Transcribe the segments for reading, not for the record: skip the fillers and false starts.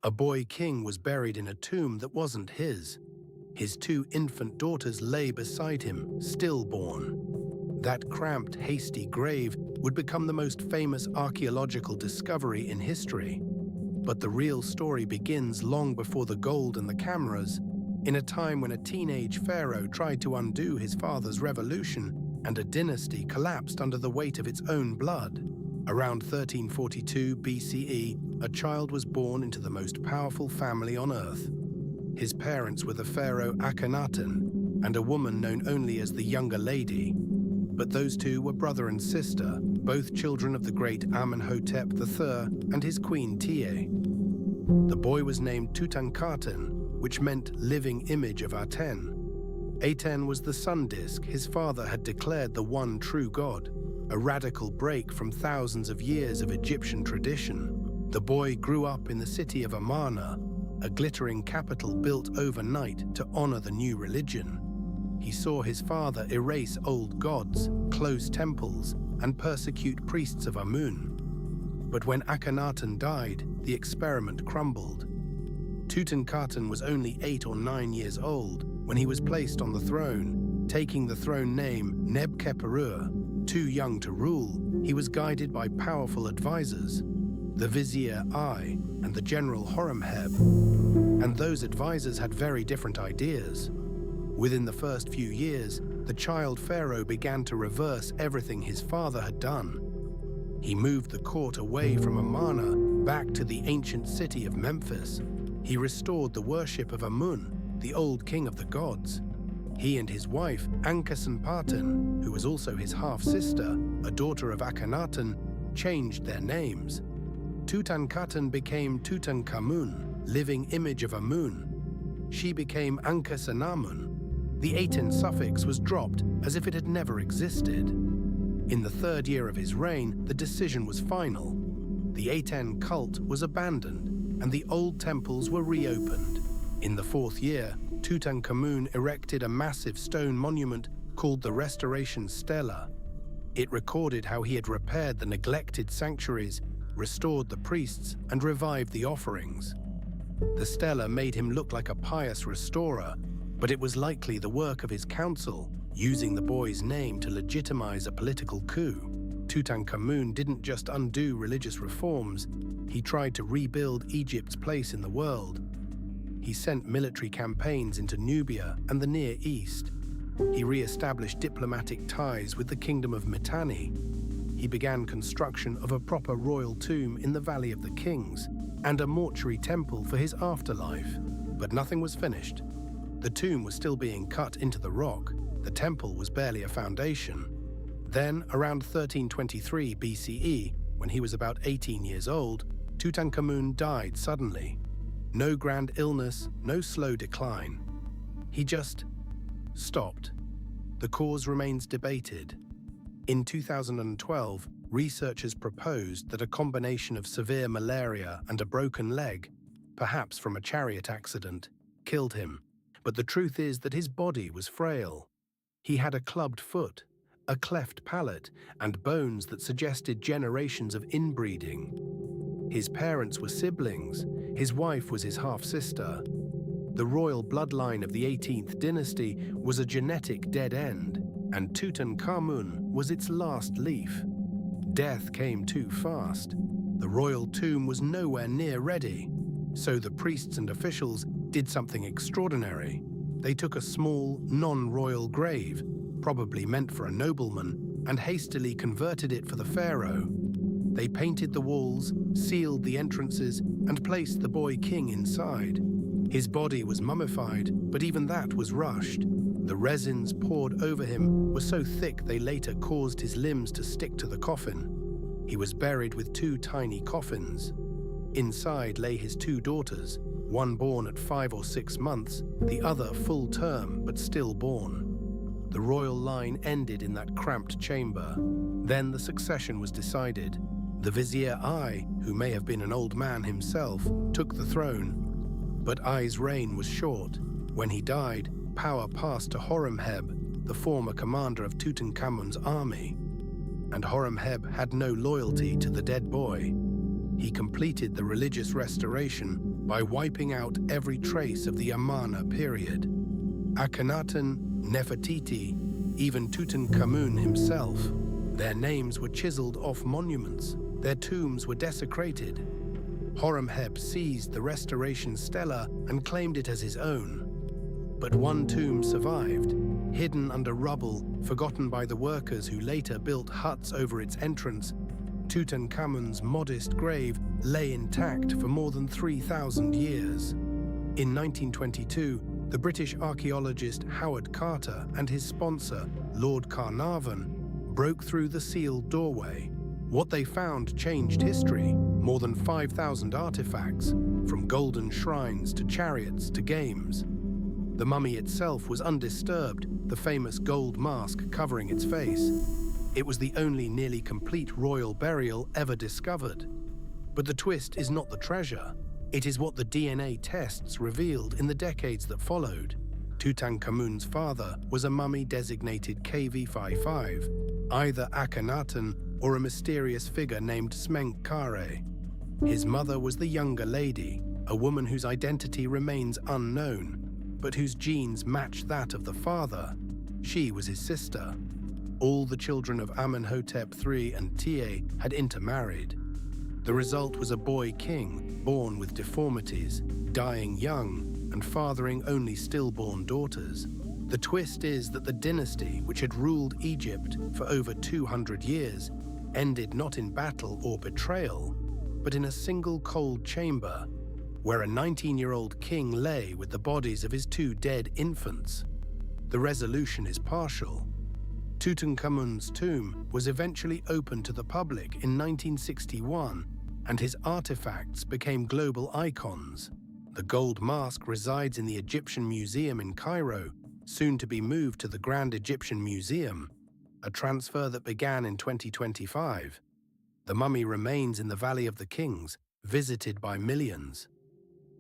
A boy king was buried in a tomb that wasn't his. His two infant daughters lay beside him, stillborn. That cramped, hasty grave would become the most famous archaeological discovery in history. But the real story begins long before the gold and the cameras, in a time when a teenage pharaoh tried to undo his father's revolution and a dynasty collapsed under the weight of its own blood. Around 1342 BCE, a child was born into the most powerful family on earth. His parents were the pharaoh Akhenaten and a woman known only as the Younger Lady. But those two were brother and sister, both children of the great Amenhotep III and his queen Tiye. The boy was named Tutankhamun, which meant living image of Aten. Aten was the sun disk his father had declared the one true god, a radical break from thousands of years of Egyptian tradition. The boy grew up in the city of Amarna, a glittering capital built overnight to honor the new religion. He saw his father erase old gods, close temples, and persecute priests of Amun. But when Akhenaten died, the experiment crumbled. Tutankhamun was only 8 or 9 years old when he was placed on the throne, taking the throne name Neb-Keperur. Too young to rule, he was guided by powerful advisors, the Vizier I and the General Horemheb, and those advisors had very different ideas. Within the first few years, the child pharaoh began to reverse everything his father had done. He moved the court away from Amarna back to the ancient city of Memphis. He restored the worship of Amun, the old king of the gods. He and his wife, Ankhesenpaten, who was also his half-sister, a daughter of Akhenaten, changed their names. Tutankhamun became Tutankhamun, living image of Amun. She became Ankhesenamun. The Aten suffix was dropped as if it had never existed. In the 3rd year of his reign, the decision was final. The Aten cult was abandoned, and the old temples were reopened. In the 4th year, Tutankhamun erected a massive stone monument called the Restoration Stela. It recorded how he had repaired the neglected sanctuaries, restored the priests, and revived the offerings. The stela made him look like a pious restorer, but it was likely the work of his council, using the boy's name to legitimize a political coup. Tutankhamun didn't just undo religious reforms, he tried to rebuild Egypt's place in the world. He sent military campaigns into Nubia and the Near East. He re-established diplomatic ties with the kingdom of Mitanni. He began construction of a proper royal tomb in the Valley of the Kings and a mortuary temple for his afterlife. But nothing was finished. The tomb was still being cut into the rock. The temple was barely a foundation. Then, around 1323 BCE, when he was about 18 years old, Tutankhamun died suddenly. No grand illness, no slow decline. He just stopped. The cause remains debated. In 2012, researchers proposed that a combination of severe malaria and a broken leg, perhaps from a chariot accident, killed him. But the truth is that his body was frail. He had a clubbed foot, a cleft palate, and bones that suggested generations of inbreeding. His parents were siblings. His wife was his half-sister. The royal bloodline of the 18th dynasty was a genetic dead end, and Tutankhamun was its last leaf. Death came too fast. The royal tomb was nowhere near ready. So the priests and officials did something extraordinary. They took a small, non-royal grave, probably meant for a nobleman, and hastily converted it for the pharaoh. They painted the walls, sealed the entrances, and placed the boy king inside. His body was mummified, but even that was rushed. The resins poured over him were so thick they later caused his limbs to stick to the coffin. He was buried with 2 tiny coffins. Inside lay his 2 daughters, one born at 5 or 6 months, the other full term but stillborn. The royal line ended in that cramped chamber. Then the succession was decided. The Vizier I, who may have been an old man himself, took the throne. But I's reign was short. When he died, power passed to Horemheb, the former commander of Tutankhamun's army. And Horemheb had no loyalty to the dead boy. He completed the religious restoration, by wiping out every trace of the Amarna period. Akhenaten, Nefertiti, even Tutankhamun himself, their names were chiseled off monuments, their tombs were desecrated. Horemheb seized the restoration stela and claimed it as his own. But one tomb survived, hidden under rubble, forgotten by the workers who later built huts over its entrance. Tutankhamun's modest grave lay intact for more than 3,000 years. In 1922, the British archaeologist Howard Carter and his sponsor, Lord Carnarvon, broke through the sealed doorway. What they found changed history. More than 5,000 artifacts, from golden shrines to chariots to games. The mummy itself was undisturbed, the famous gold mask covering its face. It was the only nearly complete royal burial ever discovered. But the twist is not the treasure. It is what the DNA tests revealed in the decades that followed. Tutankhamun's father was a mummy designated KV55, either Akhenaten or a mysterious figure named Smenkhkare. His mother was the younger lady, a woman whose identity remains unknown, but whose genes matched that of the father. She was his sister. All the children of Amenhotep III and Tie had intermarried. The result was a boy king, born with deformities, dying young, and fathering only stillborn daughters. The twist is that the dynasty, which had ruled Egypt for over 200 years, ended not in battle or betrayal, but in a single cold chamber, where a 19-year-old king lay with the bodies of his two dead infants. The resolution is partial. Tutankhamun's tomb was eventually opened to the public in 1961, and his artifacts became global icons. The gold mask resides in the Egyptian Museum in Cairo, soon to be moved to the Grand Egyptian Museum, a transfer that began in 2025. The mummy remains in the Valley of the Kings, visited by millions.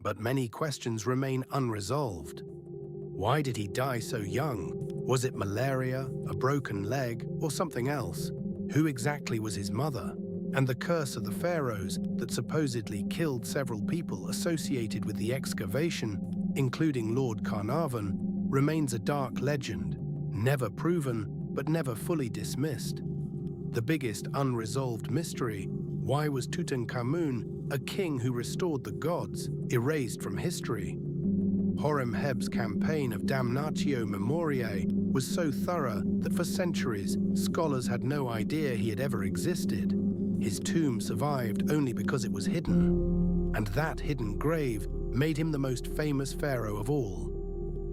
But many questions remain unresolved. Why did he die so young? Was it malaria, a broken leg, or something else? Who exactly was his mother? And the curse of the pharaohs that supposedly killed several people associated with the excavation, including Lord Carnarvon, remains a dark legend, never proven but never fully dismissed. The biggest unresolved mystery: why was Tutankhamun, a king who restored the gods, erased from history? Horemheb's campaign of damnatio memoriae was so thorough that for centuries, scholars had no idea he had ever existed. His tomb survived only because it was hidden, and that hidden grave made him the most famous pharaoh of all.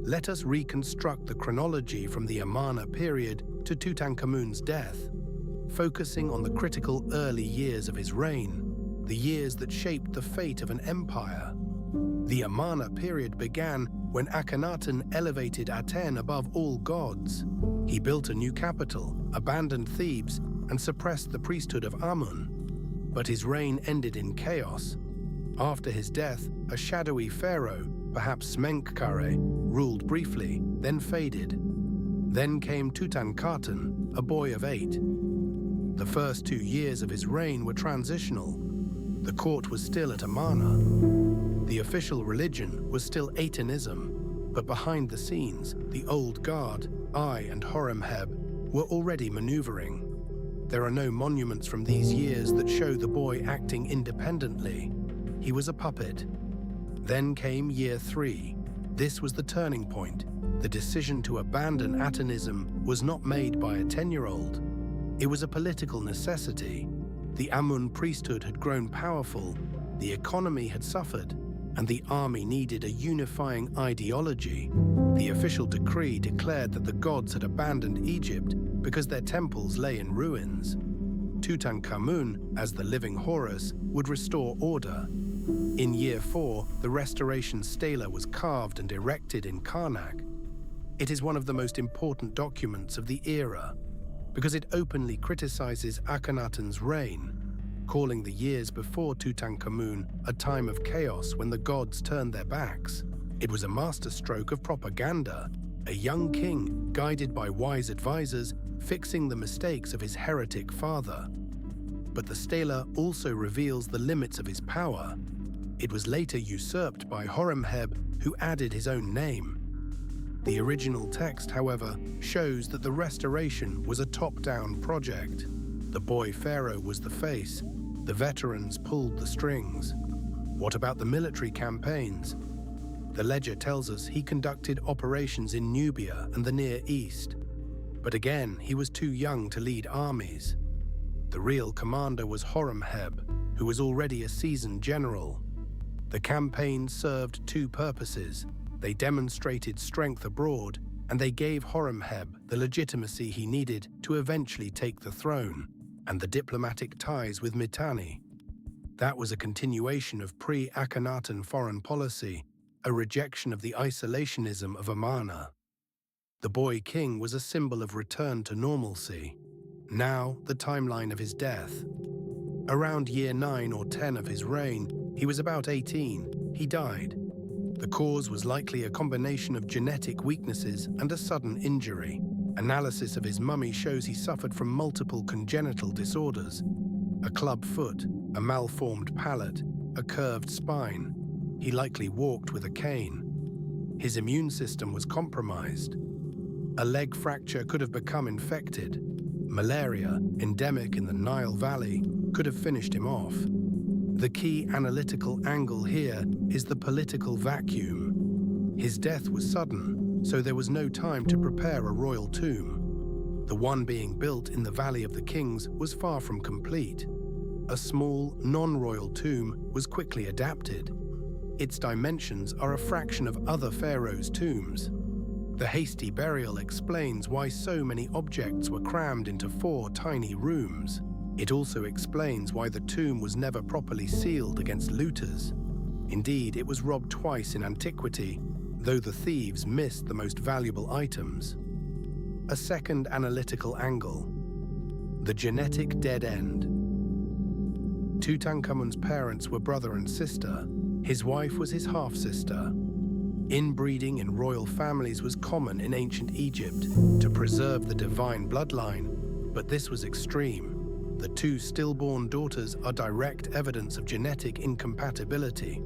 Let us reconstruct the chronology from the Amarna period to Tutankhamun's death, focusing on the critical early years of his reign, the years that shaped the fate of an empire. The Amarna period began when Akhenaten elevated Aten above all gods. He built a new capital, abandoned Thebes, and suppressed the priesthood of Amun. But his reign ended in chaos. After his death, a shadowy pharaoh, perhaps Smenkhkare, ruled briefly, then faded. Then came Tutankhaten, a boy of 8. The first 2 years of his reign were transitional. The court was still at Amarna. The official religion was still Atenism, but behind the scenes, the old guard, Ai and Horemheb, were already maneuvering. There are no monuments from these years that show the boy acting independently. He was a puppet. Then came year 3. This was the turning point. The decision to abandon Atenism was not made by a 10-year-old. It was a political necessity. The Amun priesthood had grown powerful, the economy had suffered, and the army needed a unifying ideology. The official decree declared that the gods had abandoned Egypt because their temples lay in ruins. Tutankhamun, as the living Horus, would restore order. In year 4, the restoration stela was carved and erected in Karnak. It is one of the most important documents of the era, because it openly criticizes Akhenaten's reign, calling the years before Tutankhamun a time of chaos when the gods turned their backs. It was a masterstroke of propaganda, a young king, guided by wise advisors, fixing the mistakes of his heretic father. But the stela also reveals the limits of his power. It was later usurped by Horemheb, who added his own name. The original text, however, shows that the restoration was a top-down project. The boy pharaoh was the face. The veterans pulled the strings. What about the military campaigns? The ledger tells us he conducted operations in Nubia and the Near East. But again, he was too young to lead armies. The real commander was Horemheb, who was already a seasoned general. The campaign served two purposes. They demonstrated strength abroad, and they gave Horemheb the legitimacy he needed to eventually take the throne, and the diplomatic ties with Mitanni. That was a continuation of pre-Akhenaten foreign policy, a rejection of the isolationism of Amarna. The boy king was a symbol of return to normalcy. Now, the timeline of his death. Around year 9 or 10 of his reign, he was about 18, he died. The cause was likely a combination of genetic weaknesses and a sudden injury. Analysis of his mummy shows he suffered from multiple congenital disorders: a club foot, a malformed palate, a curved spine. He likely walked with a cane. His immune system was compromised. A leg fracture could have become infected. Malaria, endemic in the Nile Valley, could have finished him off. The key analytical angle here is the political vacuum. His death was sudden, so there was no time to prepare a royal tomb. The one being built in the Valley of the Kings was far from complete. A small, non-royal tomb was quickly adapted. Its dimensions are a fraction of other pharaohs' tombs. The hasty burial explains why so many objects were crammed into 4 tiny rooms. It also explains why the tomb was never properly sealed against looters. Indeed, it was robbed twice in antiquity, though the thieves missed the most valuable items. A second analytical angle: the genetic dead end. Tutankhamun's parents were brother and sister. His wife was his half-sister. Inbreeding in royal families was common in ancient Egypt to preserve the divine bloodline, but this was extreme. The 2 stillborn daughters are direct evidence of genetic incompatibility.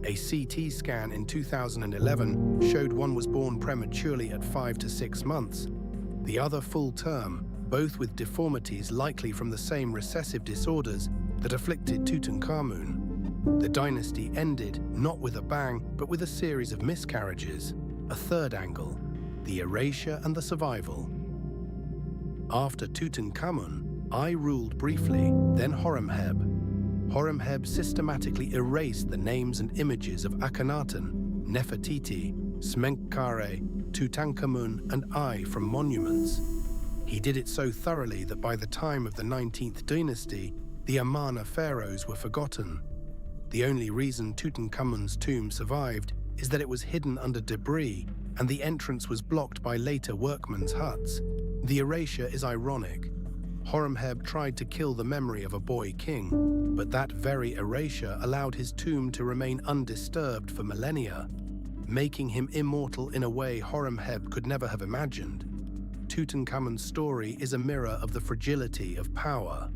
A CT scan in 2011 showed one was born prematurely at 5 to 6 months, the other full term, both with deformities likely from the same recessive disorders that afflicted Tutankhamun. The dynasty ended not with a bang, but with a series of miscarriages. A third angle: the erasure and the survival. After Tutankhamun, I ruled briefly, then Horemheb. Horemheb systematically erased the names and images of Akhenaten, Nefertiti, Smenkhkare, Tutankhamun, and I from monuments. He did it so thoroughly that by the time of the 19th dynasty, the Amarna pharaohs were forgotten. The only reason Tutankhamun's tomb survived is that it was hidden under debris and the entrance was blocked by later workmen's huts. The erasure is ironic. Horemheb tried to kill the memory of a boy king, but that very erasure allowed his tomb to remain undisturbed for millennia, making him immortal in a way Horemheb could never have imagined. Tutankhamun's story is a mirror of the fragility of power.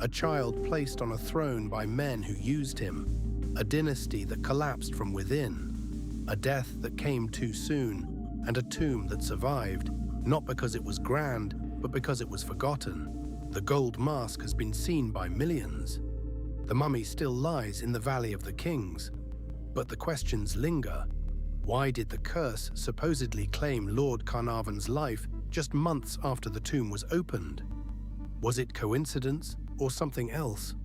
A child placed on a throne by men who used him, a dynasty that collapsed from within, a death that came too soon, and a tomb that survived, not because it was grand, but because it was forgotten. The gold mask has been seen by millions. The mummy still lies in the Valley of the Kings. But the questions linger. Why did the curse supposedly claim Lord Carnarvon's life just months after the tomb was opened? Was it coincidence or something else?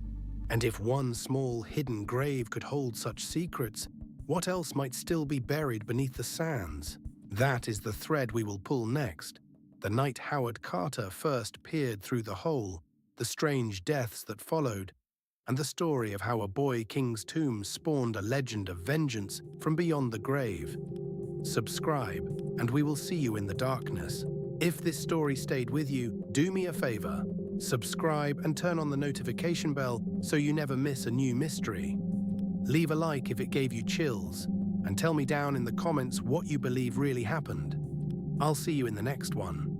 And if one small hidden grave could hold such secrets, what else might still be buried beneath the sands? That is the thread we will pull next. The night Howard Carter first peered through the hole, the strange deaths that followed, and the story of how a boy king's tomb spawned a legend of vengeance from beyond the grave. Subscribe, and we will see you in the darkness. If this story stayed with you, do me a favor. Subscribe and turn on the notification bell so you never miss a new mystery. Leave a like if it gave you chills, and tell me down in the comments what you believe really happened. I'll see you in the next one.